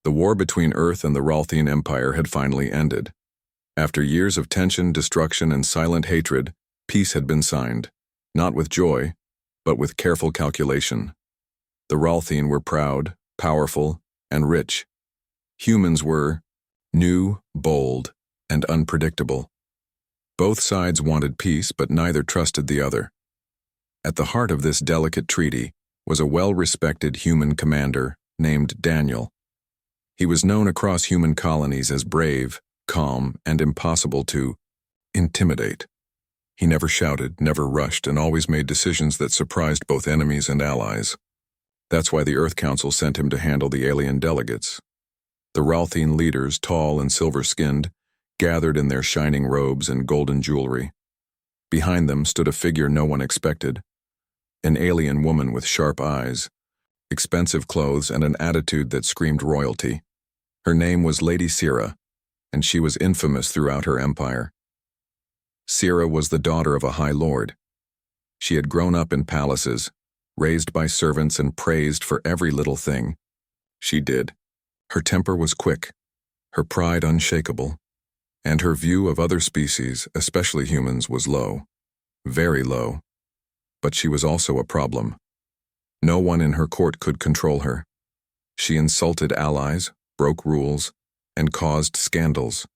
The war between Earth and the Ralthian Empire had finally ended. After years of tension, destruction, and silent hatred, peace had been signed, not with joy, but with careful calculation. The Ralthian were proud, powerful, and rich. Humans were new, bold, and unpredictable. Both sides wanted peace, but neither trusted the other. At the heart of this delicate treaty was a well-respected human commander named Daniel. He was known across human colonies as brave, calm, and impossible to intimidate. He never shouted, never rushed, and always made decisions that surprised both enemies and allies. That's why the Earth Council sent him to handle the alien delegates. The Ralthian leaders, tall and silver-skinned, gathered in their shining robes and golden jewelry. Behind them stood a figure no one expected, an alien woman with sharp eyes, expensive clothes, and an attitude that screamed royalty. Her name was Lady Sira, and she was infamous throughout her empire. Sira was the daughter of a high lord. She had grown up in palaces, raised by servants and praised for every little thing she did. Her temper was quick, her pride unshakable, and her view of other species, especially humans, was low, very low. But she was also a problem. No one in her court could control her. She insulted allies, broke rules, and caused scandals.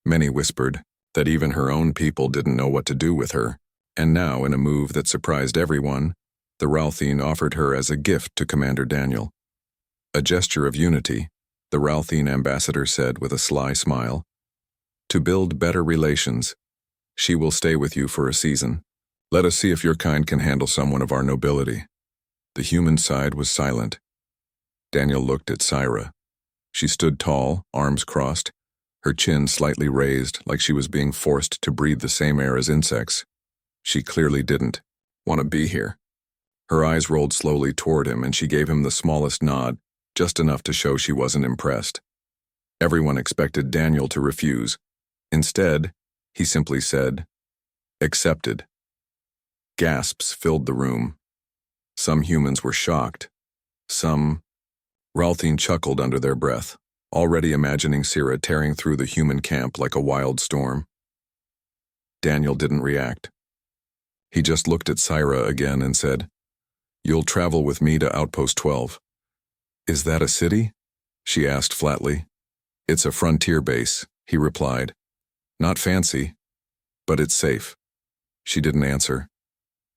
Many whispered that even her own people didn't know what to do with her, and now, in a move that surprised everyone, the Ralthian offered her as a gift to Commander Daniel. A gesture of unity, the Ralthian ambassador said with a sly smile. To build better relations, she will stay with you for a season. Let us see if your kind can handle someone of our nobility. The human side was silent. Daniel looked at Sira. She stood tall, arms crossed, her chin slightly raised like she was being forced to breathe the same air as insects. She clearly didn't want to be here. Her eyes rolled slowly toward him, and she gave him the smallest nod, just enough to show she wasn't impressed. Everyone expected Daniel to refuse. Instead, he simply said, "Accepted." Gasps filled the room. Some humans were shocked. Some Ralthian chuckled under their breath, already imagining Sira tearing through the human camp like a wild storm. Daniel didn't react. He just looked at Sira again and said, "You'll travel with me to Outpost 12. "Is that a city?" she asked flatly. "It's a frontier base," he replied. "Not fancy, but it's safe." She didn't answer.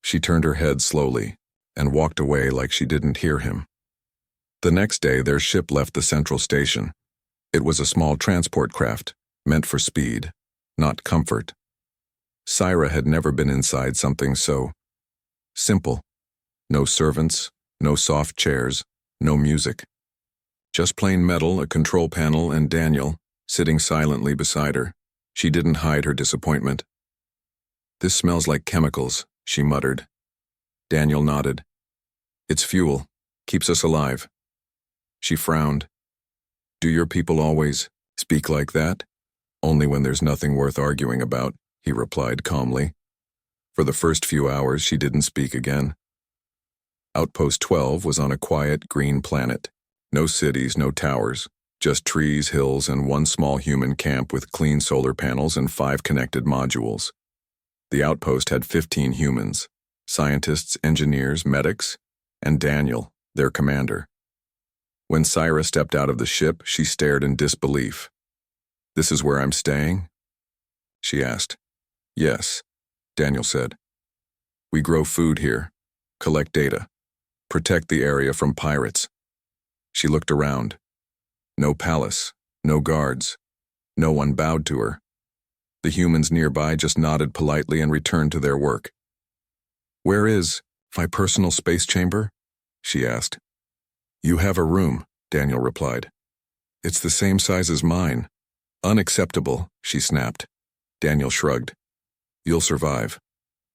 She turned her head slowly and walked away like she didn't hear him. The next day, their ship left the central station. It was a small transport craft, meant for speed, not comfort. Sira had never been inside something so simple. No servants, no soft chairs, no music. Just plain metal, a control panel, and Daniel, sitting silently beside her. She didn't hide her disappointment. "This smells like chemicals," she muttered. Daniel nodded. "It's fuel. Keeps us alive." She frowned. "Do your people always speak like that?" "Only when there's nothing worth arguing about," he replied calmly. For the first few hours, she didn't speak again. Outpost 12 was on a quiet, green planet. No cities, no towers, just trees, hills, and one small human camp with clean solar panels and 5 connected modules. The outpost had 15 humans, scientists, engineers, medics, and Daniel, their commander. When Sira stepped out of the ship, she stared in disbelief. "This is where I'm staying?" she asked. "Yes," Daniel said. "We grow food here, collect data, protect the area from pirates." She looked around. No palace, no guards. No one bowed to her. The humans nearby just nodded politely and returned to their work. "Where is my personal space chamber?" she asked. "You have a room," Daniel replied. "It's the same size as mine." "Unacceptable," she snapped. Daniel shrugged. "You'll survive."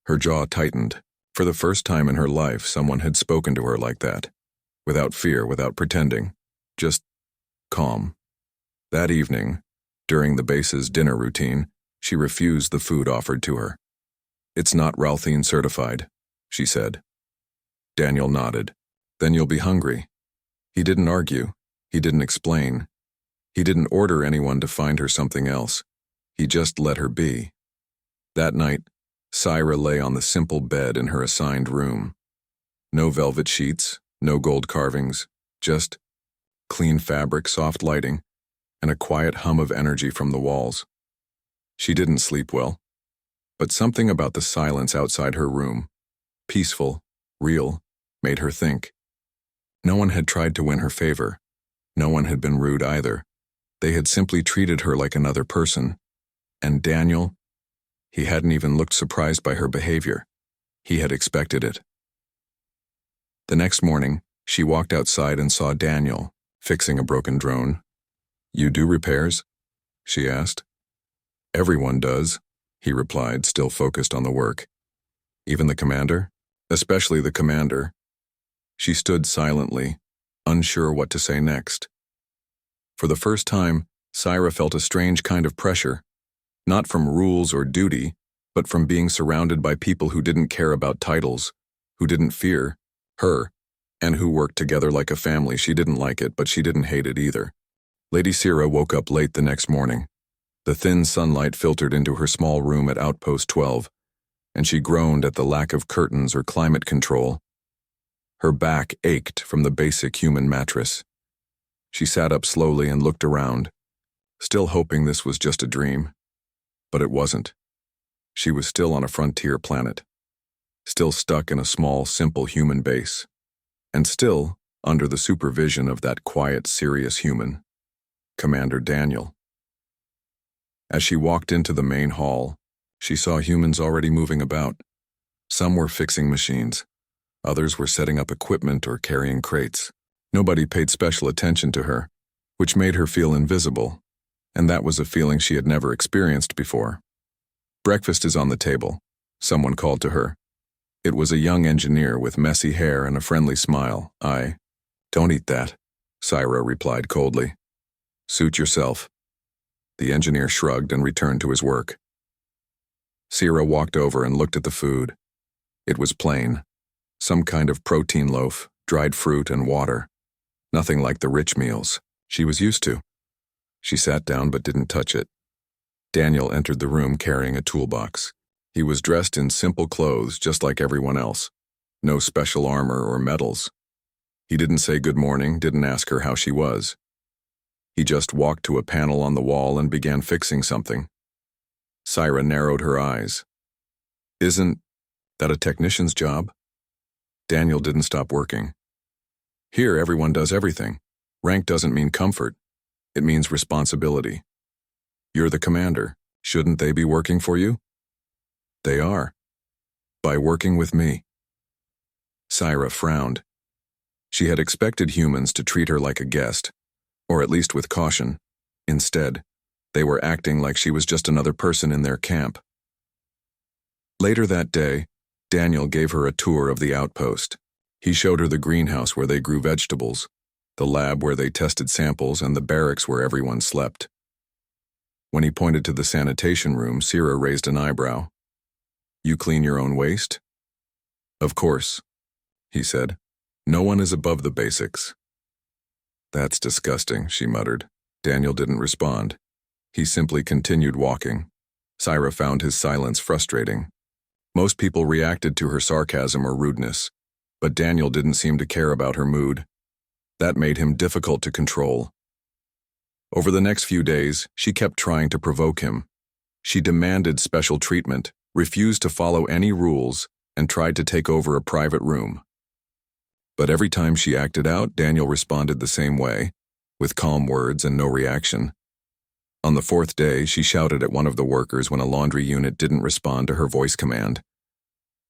Her jaw tightened. For the first time in her life, someone had spoken to her like that. Without fear, without pretending. Just calm. That evening, during the base's dinner routine, she refused the food offered to her. "It's not Ralthian certified," she said. Daniel nodded. "Then you'll be hungry." He didn't argue. He didn't explain. He didn't order anyone to find her something else. He just let her be. That night, Syra lay on the simple bed in her assigned room. No velvet sheets, no gold carvings, just clean fabric, soft lighting, and a quiet hum of energy from the walls. She didn't sleep well, but something about the silence outside her room, peaceful, real, made her think. No one had tried to win her favor. No one had been rude either. They had simply treated her like another person. And Daniel, he hadn't even looked surprised by her behavior. He had expected it. The next morning, she walked outside and saw Daniel, fixing a broken drone. "You do repairs?" she asked. "Everyone does," he replied, still focused on the work. "Even the commander?" "Especially the commander." She stood silently, unsure what to say next. For the first time, Syra felt a strange kind of pressure, not from rules or duty, but from being surrounded by people who didn't care about titles, who didn't fear her, and who worked together like a family. She didn't like it, but she didn't hate it either. Lady Syra woke up late the next morning. The thin sunlight filtered into her small room at Outpost 12, and she groaned at the lack of curtains or climate control. Her back ached from the basic human mattress. She sat up slowly and looked around, still hoping this was just a dream. But it wasn't. She was still on a frontier planet, still stuck in a small, simple human base, and still under the supervision of that quiet, serious human, Commander Daniel. As she walked into the main hall, she saw humans already moving about. Some were fixing machines. Others were setting up equipment or carrying crates. Nobody paid special attention to her, which made her feel invisible, and that was a feeling she had never experienced before. "Breakfast is on the table," someone called to her. It was a young engineer with messy hair and a friendly smile. "Don't eat that," Syra replied coldly. "Suit yourself." The engineer shrugged and returned to his work. Syra walked over and looked at the food. It was plain. Some kind of protein loaf, dried fruit, and water. Nothing like the rich meals she was used to. She sat down but didn't touch it. Daniel entered the room carrying a toolbox. He was dressed in simple clothes just like everyone else. No special armor or medals. He didn't say good morning, didn't ask her how she was. He just walked to a panel on the wall and began fixing something. Syra narrowed her eyes. "Isn't that a technician's job?" Daniel didn't stop working. "Here, everyone does everything. Rank doesn't mean comfort. It means responsibility. You're the commander. Shouldn't they be working for you?" "They are. By working with me." Syra frowned. She had expected humans to treat her like a guest, or at least with caution. Instead, they were acting like she was just another person in their camp. Later that day, Daniel gave her a tour of the outpost. He showed her the greenhouse where they grew vegetables, the lab where they tested samples, and the barracks where everyone slept. When he pointed to the sanitation room, Syra raised an eyebrow. "You clean your own waste?" "Of course," he said. "No one is above the basics." "That's disgusting," she muttered. Daniel didn't respond. He simply continued walking. Syra found his silence frustrating. Most people reacted to her sarcasm or rudeness, but Daniel didn't seem to care about her mood. That made him difficult to control. Over the next few days, she kept trying to provoke him. She demanded special treatment, refused to follow any rules, and tried to take over a private room. But every time she acted out, Daniel responded the same way, with calm words and no reaction. On the fourth day, she shouted at one of the workers when a laundry unit didn't respond to her voice command.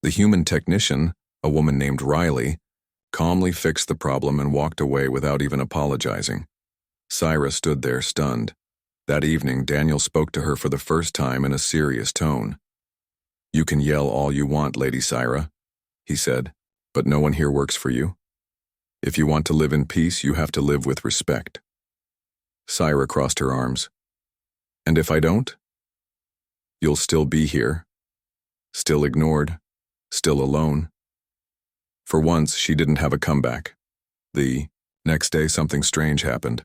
The human technician, a woman named Riley, calmly fixed the problem and walked away without even apologizing. Syra stood there stunned. That evening, Daniel spoke to her for the first time in a serious tone. "You can yell all you want, Lady Syra," he said, "but no one here works for you. If you want to live in peace, you have to live with respect." Syra crossed her arms. "And if I don't?" "You'll still be here. Still ignored. Still alone." For once, she didn't have a comeback. The Next day, something strange happened.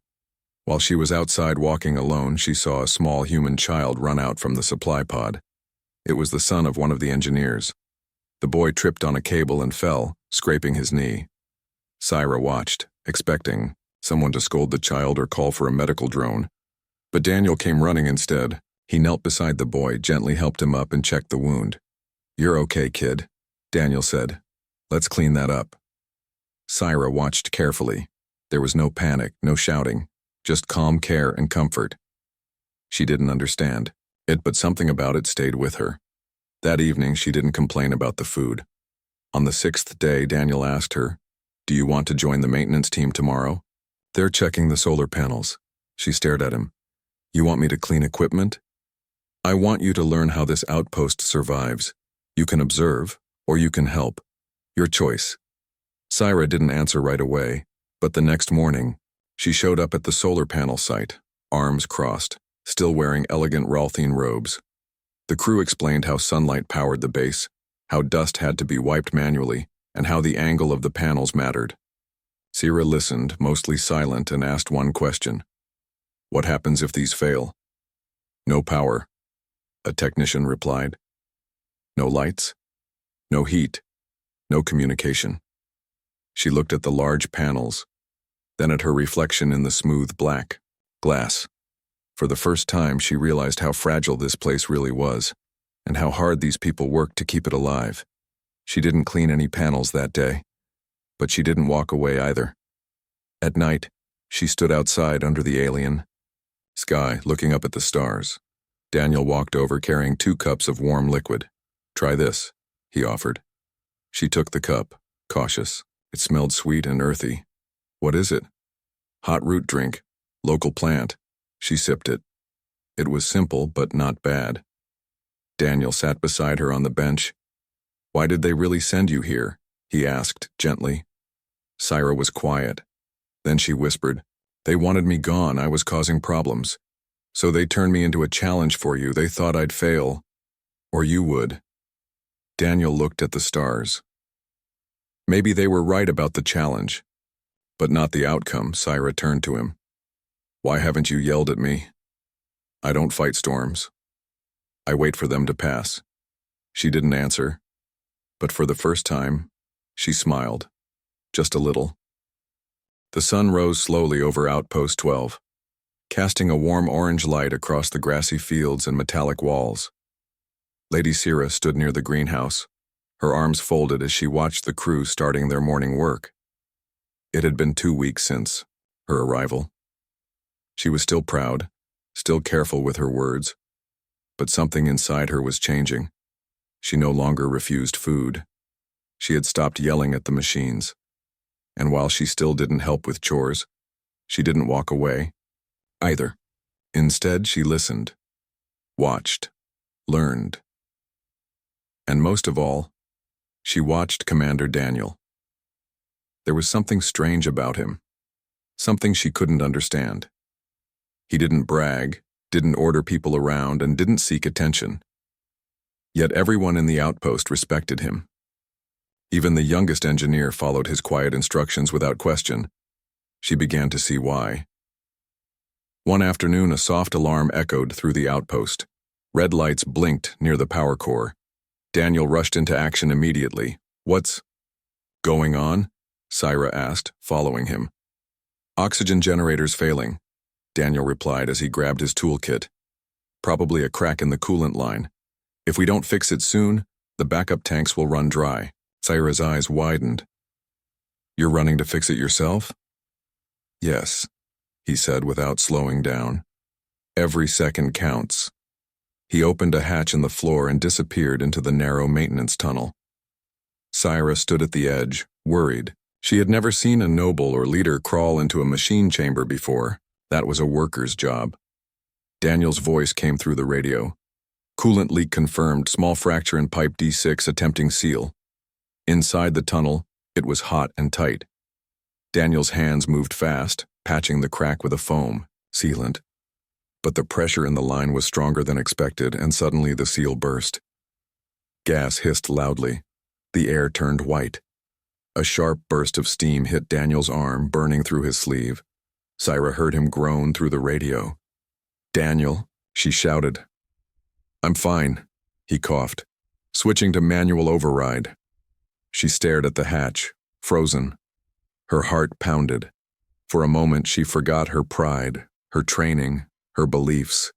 While she was outside walking alone, she saw a small human child run out from the supply pod. It was the son of one of the engineers. The boy tripped on a cable and fell, scraping his knee. Syra watched, expecting someone to scold the child or call for a medical drone. But Daniel came running instead. He knelt beside the boy, gently helped him up and checked the wound. "You're okay, kid," Daniel said. "Let's clean that up." Syra watched carefully. There was no panic, no shouting, just calm care and comfort. She didn't understand it, but something about it stayed with her. That evening, she didn't complain about the food. On the 6th day, Daniel asked her, "Do you want to join the maintenance team tomorrow? They're checking the solar panels." She stared at him. "You want me to clean equipment?" "I want you to learn how this outpost survives. You can observe, or you can help. Your choice." Syra didn't answer right away, but the next morning, she showed up at the solar panel site, arms crossed, still wearing elegant Ralthine robes. The crew explained how sunlight powered the base, how dust had to be wiped manually, and how the angle of the panels mattered. Syra listened, mostly silent, and asked one question. "What happens if these fail?" "No power," a technician replied. "No lights? No heat? No communication?" She looked at the large panels, then at her reflection in the smooth black glass. For the first time, she realized how fragile this place really was, and how hard these people worked to keep it alive. She didn't clean any panels that day, but she didn't walk away either. At night, she stood outside under the alien sky, looking up at the stars. Daniel walked over carrying 2 cups of warm liquid. "Try this," he offered. She took the cup, cautious. It smelled sweet and earthy. "What is it?" "Hot root drink, local plant." She sipped it. It was simple, but not bad. Daniel sat beside her on the bench. "Why did they really send you here?" he asked gently. Syra was quiet. Then she whispered, "They wanted me gone. I was causing problems. So they turned me into a challenge for you. They thought I'd fail. Or you would." Daniel looked at the stars. Maybe they were right about the challenge, but not the outcome. Syra turned to him. "Why haven't you yelled at me?" "I don't fight storms. I wait for them to pass." She didn't answer, but for the first time, she smiled, just a little. The sun rose slowly over Outpost 12, casting a warm orange light across the grassy fields and metallic walls. Lady Syra stood near the greenhouse, her arms folded as she watched the crew starting their morning work. It had been 2 weeks since her arrival. She was still proud, still careful with her words, but something inside her was changing. She no longer refused food. She had stopped yelling at the machines. And while she still didn't help with chores, she didn't walk away either. Instead, she listened, watched, learned. And most of all, she watched Commander Daniel. There was something strange about him, something she couldn't understand. He didn't brag, didn't order people around, and didn't seek attention. Yet everyone in the outpost respected him. Even the youngest engineer followed his quiet instructions without question. She began to see why. One afternoon, a soft alarm echoed through the outpost. Red lights blinked near the power core. Daniel rushed into action immediately. "What's going on?" Syra asked, following him. "Oxygen generators failing," Daniel replied as he grabbed his toolkit. "Probably a crack in the coolant line. If we don't fix it soon, the backup tanks will run dry." Syra's eyes widened. "You're running to fix it yourself?" "Yes," he said without slowing down. "Every second counts." He opened a hatch in the floor and disappeared into the narrow maintenance tunnel. Syra stood at the edge, worried. She had never seen a noble or leader crawl into a machine chamber before. That was a worker's job. Daniel's voice came through the radio. "Coolant leak confirmed, small fracture in pipe D6 attempting seal." Inside the tunnel, it was hot and tight. Daniel's hands moved fast, patching the crack with a foam sealant. But the pressure in the line was stronger than expected, and suddenly the seal burst. Gas hissed loudly. The air turned white. A sharp burst of steam hit Daniel's arm, burning through his sleeve. Syra heard him groan through the radio. "Daniel," she shouted. "I'm fine," he coughed, switching to manual override. She stared at the hatch, frozen. Her heart pounded. For a moment she forgot her pride, her training, her beliefs.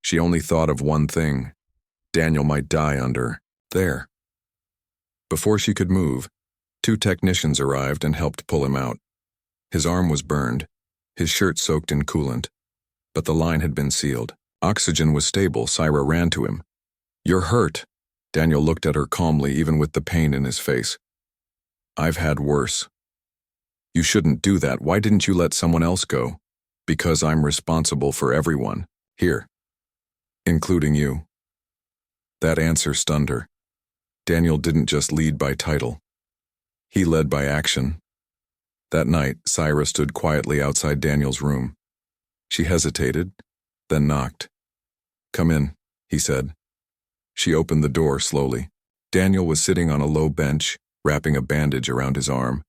She only thought of one thing. Daniel might die under there. Before she could move, 2 technicians arrived and helped pull him out. His arm was burned, his shirt soaked in coolant, but the line had been sealed. Oxygen was stable. Syra ran to him. "You're hurt." Daniel looked at her calmly, even with the pain in his face. "I've had worse." "You shouldn't do that. Why didn't you let someone else go?" "Because I'm responsible for everyone. Here. Including you." That answer stunned her. Daniel didn't just lead by title. He led by action. That night, Syra stood quietly outside Daniel's room. She hesitated, then knocked. "Come in," he said. She opened the door slowly. Daniel was sitting on a low bench, wrapping a bandage around his arm.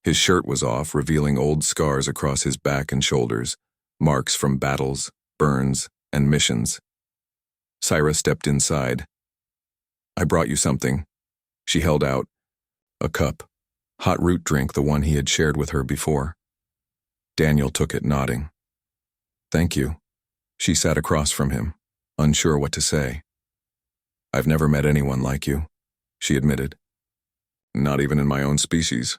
His shirt was off, revealing old scars across his back and shoulders, marks from battles, burns, and missions. Syra stepped inside. "I brought you something." She held out a cup, hot root drink, the one he had shared with her before. Daniel took it, nodding. "Thank you." She sat across from him, unsure what to say. "I've never met anyone like you," she admitted. "Not even in my own species."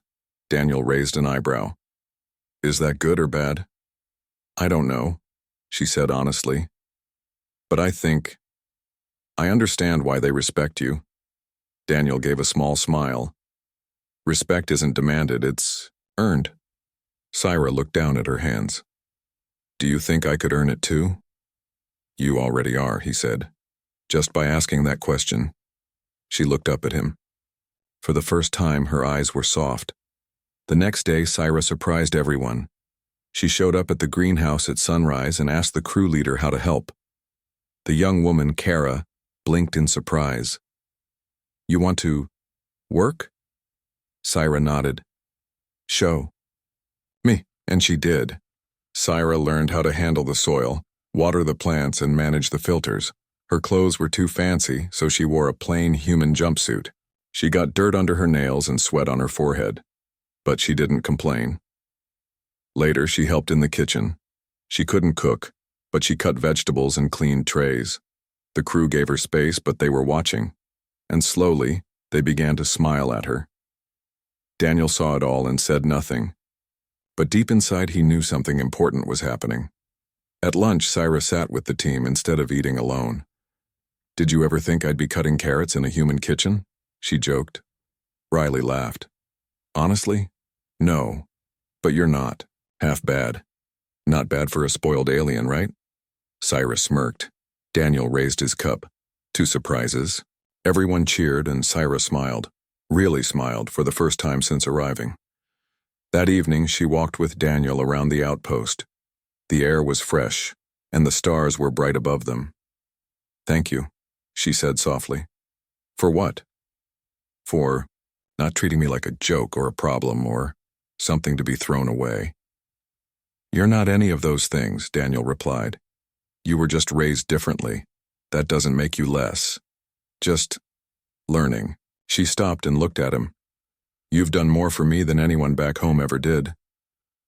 Daniel raised an eyebrow. "Is that good or bad?" "I don't know," she said honestly. "But I understand why they respect you." Daniel gave a small smile. "Respect isn't demanded, it's earned." Syra looked down at her hands. "Do you think I could earn it too?" "You already are," he said. "Just by asking that question." She looked up at him. For the first time, her eyes were soft. The next day, Syra surprised everyone. She showed up at the greenhouse at sunrise and asked the crew leader how to help. The young woman, Kara, blinked in surprise. "You want to work?" Syra nodded. "Show me." And she did. Syra learned how to handle the soil, water the plants, and manage the filters. Her clothes were too fancy, so she wore a plain human jumpsuit. She got dirt under her nails and sweat on her forehead. But she didn't complain. Later, she helped in the kitchen. She couldn't cook, but she cut vegetables and cleaned trays. The crew gave her space, but they were watching. And slowly, they began to smile at her. Daniel saw it all and said nothing. But deep inside, he knew something important was happening. At lunch, Syra sat with the team instead of eating alone. "Did you ever think I'd be cutting carrots in a human kitchen?" she joked. Riley laughed. "Honestly? No. But you're not. Half bad. Not bad for a spoiled alien, right?" Syra smirked. Daniel raised his cup. 2 surprises. Everyone cheered and Syra smiled. Really smiled for the first time since arriving. That evening, she walked with Daniel around the outpost. The air was fresh, and the stars were bright above them. "Thank you," she said softly. "For what?" "For not treating me like a joke or a problem or something to be thrown away." "You're not any of those things," Daniel replied. "You were just raised differently. That doesn't make you less. Just learning." She stopped and looked at him. "You've done more for me than anyone back home ever did."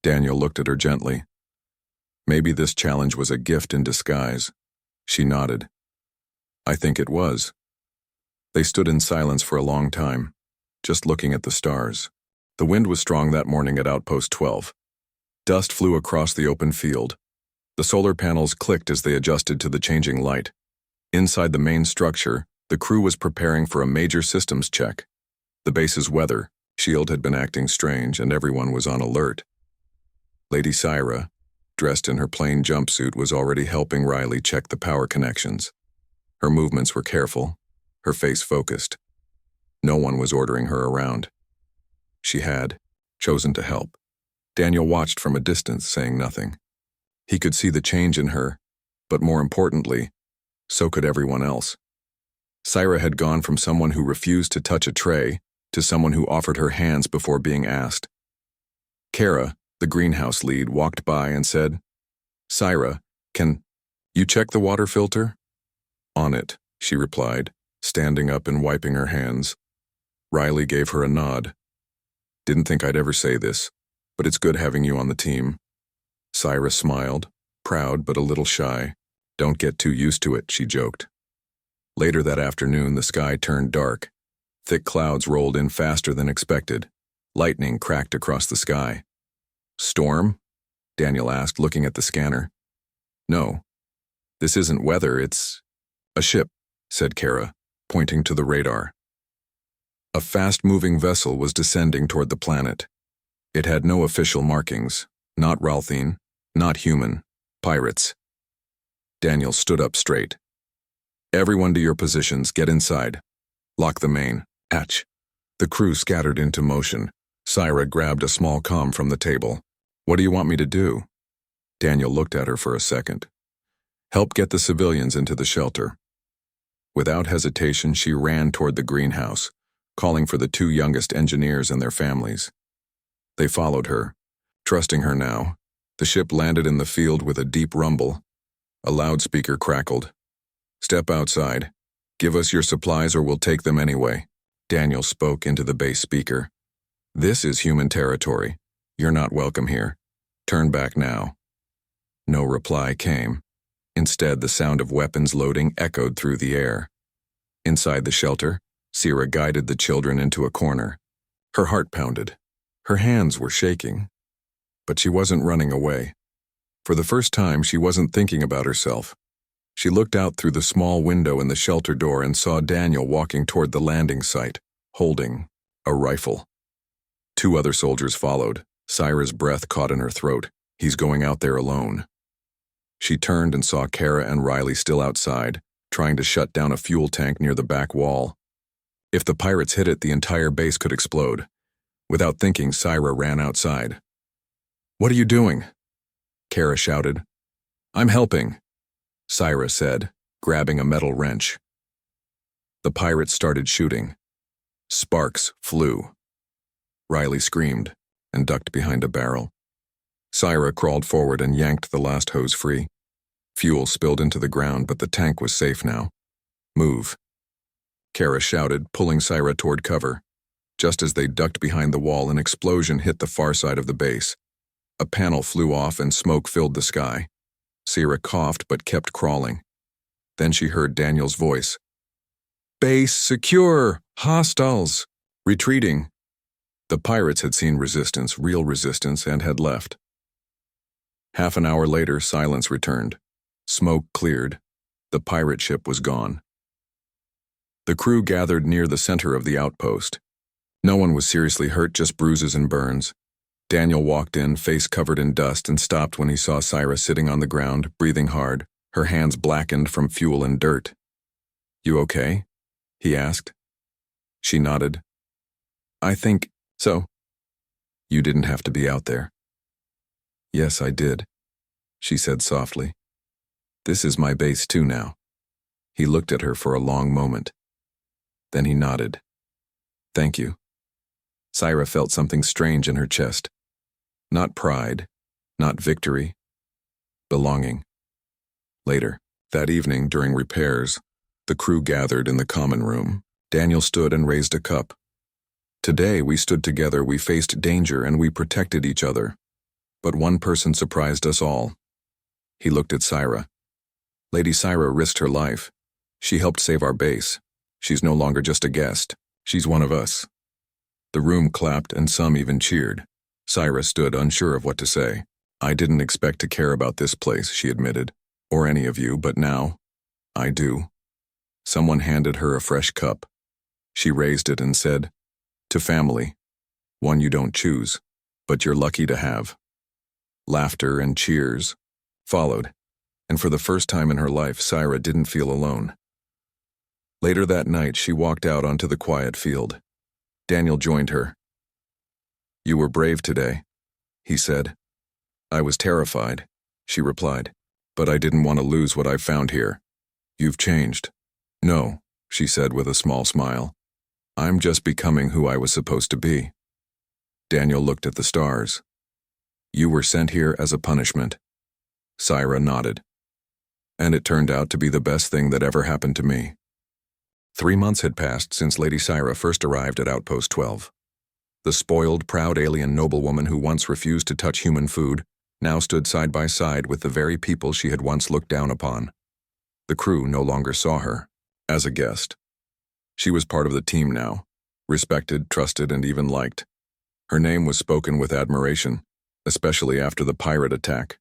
Daniel looked at her gently. Maybe this challenge was a gift in disguise. She nodded. "I think it was." They stood in silence for a long time, just looking at the stars. The wind was strong that morning at Outpost 12. Dust flew across the open field. The solar panels clicked as they adjusted to the changing light. Inside the main structure, the crew was preparing for a major systems check. The base's weather shield had been acting strange, and everyone was on alert. Lady Syra, dressed in her plain jumpsuit, was already helping Riley check the power connections. Her movements were careful, her face focused. No one was ordering her around. She had chosen to help. Daniel watched from a distance, saying nothing. He could see the change in her, but more importantly, so could everyone else. Syra had gone from someone who refused to touch a tray to someone who offered her hands before being asked. Kara, the greenhouse lead, walked by and said, "Syra, can you check the water filter?" "On it," she replied, standing up and wiping her hands. Riley gave her a nod. "Didn't think I'd ever say this, but it's good having you on the team." Syra smiled, proud but a little shy. "Don't get too used to it," she joked. Later that afternoon, the sky turned dark. Thick clouds rolled in faster than expected. Lightning cracked across the sky. "Storm?" Daniel asked, looking at the scanner. "No. This isn't weather, it's a ship," said Kara, pointing to the radar. A fast-moving vessel was descending toward the planet. It had no official markings. Not Ralthine, not human. Pirates. Daniel stood up straight. "Everyone to your positions, get inside. Lock the main hatch." The crew scattered into motion. Syra grabbed a small comm from the table. "What do you want me to do?" Daniel looked at her for a second. "Help get the civilians into the shelter." Without hesitation, she ran toward the greenhouse, calling for the two youngest engineers and their families. They followed her, trusting her now. The ship landed in the field with a deep rumble. A loudspeaker crackled. "Step outside. Give us your supplies or we'll take them anyway." Daniel spoke into the base speaker. "This is human territory. You're not welcome here. Turn back now." No reply came. Instead, the sound of weapons loading echoed through the air. Inside the shelter, Syra guided the children into a corner. Her heart pounded. Her hands were shaking. But she wasn't running away. For the first time, she wasn't thinking about herself. She looked out through the small window in the shelter door and saw Daniel walking toward the landing site, holding a rifle. Two other soldiers followed. Syra's breath caught in her throat. He's going out there alone. She turned and saw Kara and Riley still outside, trying to shut down a fuel tank near the back wall. If the pirates hit it, the entire base could explode. Without thinking, Syra ran outside. "What are you doing?" Kara shouted. "I'm helping," Syra said, grabbing a metal wrench. The pirates started shooting. Sparks flew. Riley screamed and ducked behind a barrel. Syra crawled forward and yanked the last hose free. Fuel spilled into the ground, but the tank was safe now. "Move," Kara shouted, pulling Syra toward cover. Just as they ducked behind the wall, an explosion hit the far side of the base. A panel flew off and smoke filled the sky. Syra coughed but kept crawling. Then she heard Daniel's voice. "Base secure! Hostiles! Retreating!" The pirates had seen resistance, real resistance, and had left. Half an hour later, silence returned. Smoke cleared. The pirate ship was gone. The crew gathered near the center of the outpost. No one was seriously hurt, just bruises and burns. Daniel walked in, face covered in dust, and stopped when he saw Syra sitting on the ground, breathing hard, her hands blackened from fuel and dirt. "You okay?" he asked. She nodded. "I think so." "You didn't have to be out there." "Yes, I did," she said softly. "This is my base too now." He looked at her for a long moment. Then he nodded. "Thank you." Syra felt something strange in her chest. Not pride, not victory, belonging. Later, that evening during repairs, the crew gathered in the common room. Daniel stood and raised a cup. "Today we stood together, we faced danger, and we protected each other. But one person surprised us all." He looked at Syra. "Lady Syra risked her life. She helped save our base. She's no longer just a guest. She's one of us." The room clapped and some even cheered. Syra stood unsure of what to say. "I didn't expect to care about this place," she admitted, "or any of you, but now, I do." Someone handed her a fresh cup. She raised it and said, "To family, one you don't choose, but you're lucky to have." Laughter and cheers followed, and for the first time in her life, Syra didn't feel alone. Later that night, she walked out onto the quiet field. Daniel joined her. "You were brave today," he said. "I was terrified," she replied, "but I didn't want to lose what I've found here." "You've changed." "No," she said with a small smile. I'm just becoming who I was supposed to be. Daniel looked at the stars. You were sent here as a punishment. Syra nodded. And it turned out to be the best thing that ever happened to me. 3 months had passed since Lady Syra first arrived at Outpost 12. The spoiled, proud alien noblewoman who once refused to touch human food now stood side by side with the very people she had once looked down upon. The crew no longer saw her as a guest. She was part of the team now, respected, trusted, and even liked. Her name was spoken with admiration, especially after the pirate attack.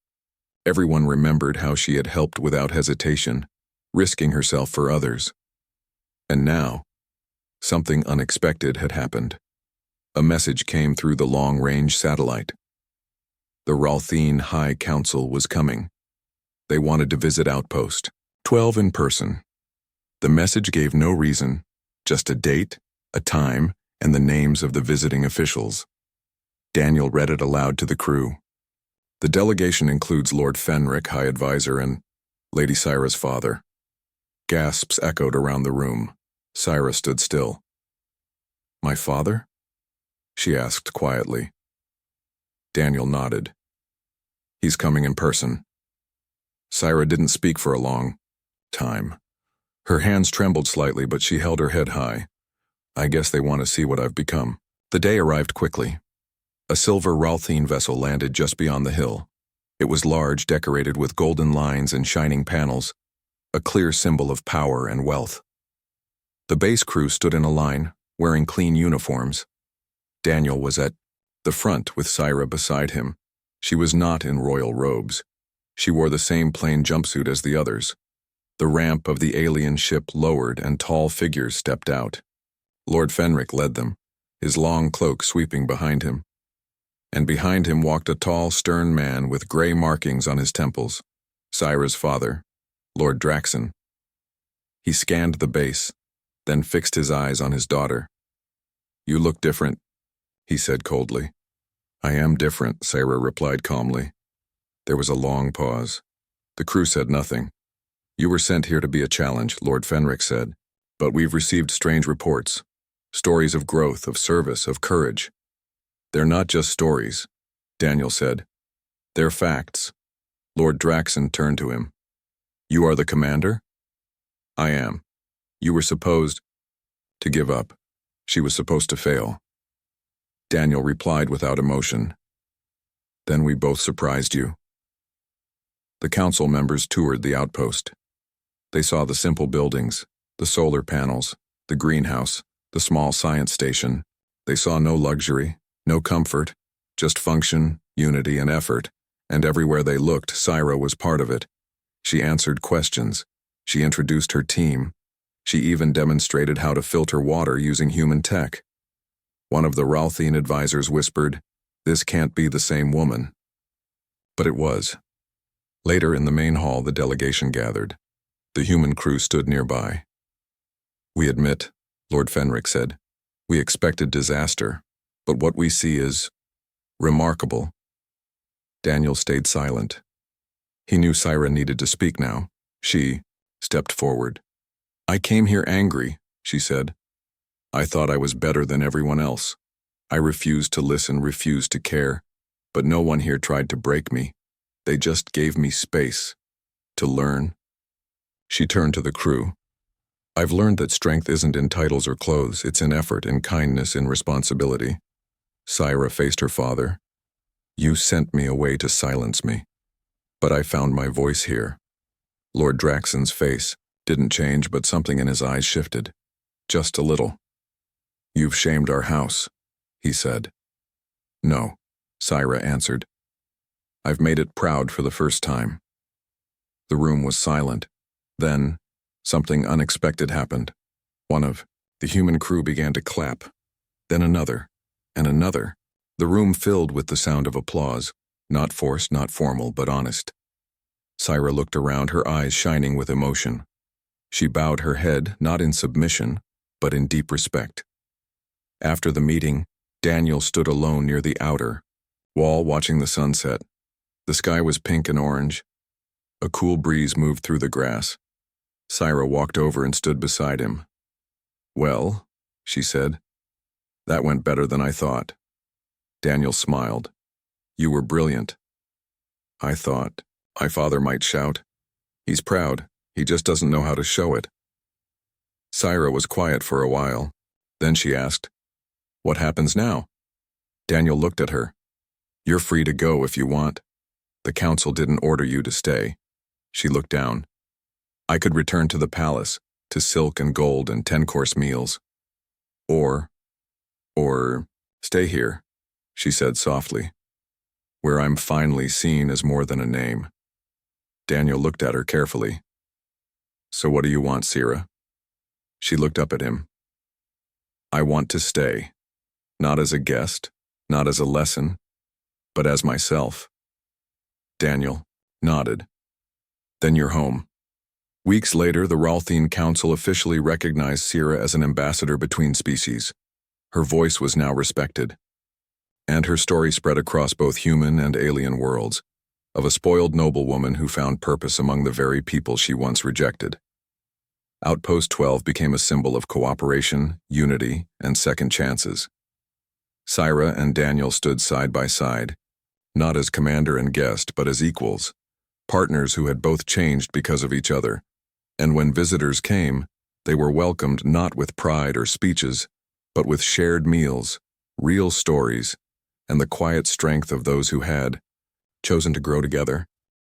Everyone remembered how she had helped without hesitation, risking herself for others. And now, something unexpected had happened. A message came through the long-range satellite. The Ralthine High Council was coming. They wanted to visit Outpost 12 in person. The message gave no reason, just a date, a time, and the names of the visiting officials. Daniel read it aloud to the crew. The delegation includes Lord Fenric, High Advisor, and Lady Syra's father. Gasps echoed around the room. Syra stood still. My father? She asked quietly. Daniel nodded. He's coming in person. Syra didn't speak for a long time. Her hands trembled slightly, but she held her head high. I guess they want to see what I've become. The day arrived quickly. A silver Ralthine vessel landed just beyond the hill. It was large, decorated with golden lines and shining panels, a clear symbol of power and wealth. The base crew stood in a line, wearing clean uniforms. Daniel was at the front with Syra beside him. She was not in royal robes. She wore the same plain jumpsuit as the others. The ramp of the alien ship lowered and tall figures stepped out. Lord Fenric led them, his long cloak sweeping behind him. And behind him walked a tall, stern man with gray markings on his temples, Syra's father, Lord Draxon. He scanned the base, then fixed his eyes on his daughter. You look different, he said coldly. I am different, Syra replied calmly. There was a long pause. The crew said nothing. You were sent here to be a challenge, Lord Fenric said, but we've received strange reports. Stories of growth, of service, of courage. They're not just stories, Daniel said. They're facts. Lord Draxon turned to him. You are the commander? I am. You were supposed to give up. She was supposed to fail. Daniel replied without emotion. Then we both surprised you. The council members toured the outpost. They saw the simple buildings, the solar panels, the greenhouse, the small science station. They saw no luxury, no comfort, just function, unity, and effort, and everywhere they looked, Syra was part of it. She answered questions. She introduced her team. She even demonstrated how to filter water using human tech. One of the Ralthine advisors whispered, "This can't be the same woman." But it was. Later in the main hall, the delegation gathered. The human crew stood nearby. We admit, Lord Fenric said, we expected disaster. But what we see is remarkable. Daniel stayed silent. He knew Syra needed to speak now. She stepped forward. I came here angry, she said. I thought I was better than everyone else. I refused to listen, refused to care. But no one here tried to break me. They just gave me space to learn. She turned to the crew. I've learned that strength isn't in titles or clothes. It's in effort, in kindness, in responsibility. Syra faced her father. You sent me away to silence me. But I found my voice here. Lord Draxon's face didn't change, but something in his eyes shifted. Just a little. You've shamed our house, he said. No, Syra answered. I've made it proud for the first time. The room was silent. Then, something unexpected happened. One of the human crew began to clap. Then another. And another. The room filled with the sound of applause, not forced, not formal, but honest. Syra looked around, her eyes shining with emotion. She bowed her head, not in submission, but in deep respect. After the meeting, Daniel stood alone near the outer wall watching the sunset. The sky was pink and orange. A cool breeze moved through the grass. Syra walked over and stood beside him. Well, she said. That went better than I thought. Daniel smiled. You were brilliant. I thought. My father might shout. He's proud. He just doesn't know how to show it. Syra was quiet for a while. Then she asked, What happens now? Daniel looked at her. You're free to go if you want. The council didn't order you to stay. She looked down. I could return to the palace, to silk and gold and 10-course meals. Or stay here, she said softly, where I'm finally seen as more than a name. Daniel looked at her carefully. So what do you want, Syra? She looked up at him. I want to stay, not as a guest, not as a lesson, but as myself. Daniel nodded. Then you're home. Weeks later, the Ralthine Council officially recognized Syra as an ambassador between species. Her voice was now respected. And her story spread across both human and alien worlds, of a spoiled noblewoman who found purpose among the very people she once rejected. Outpost 12 became a symbol of cooperation, unity, and second chances. Syra and Daniel stood side by side, not as commander and guest, but as equals, partners who had both changed because of each other. And when visitors came, they were welcomed not with pride or speeches, but with shared meals, real stories, and the quiet strength of those who had chosen to grow together.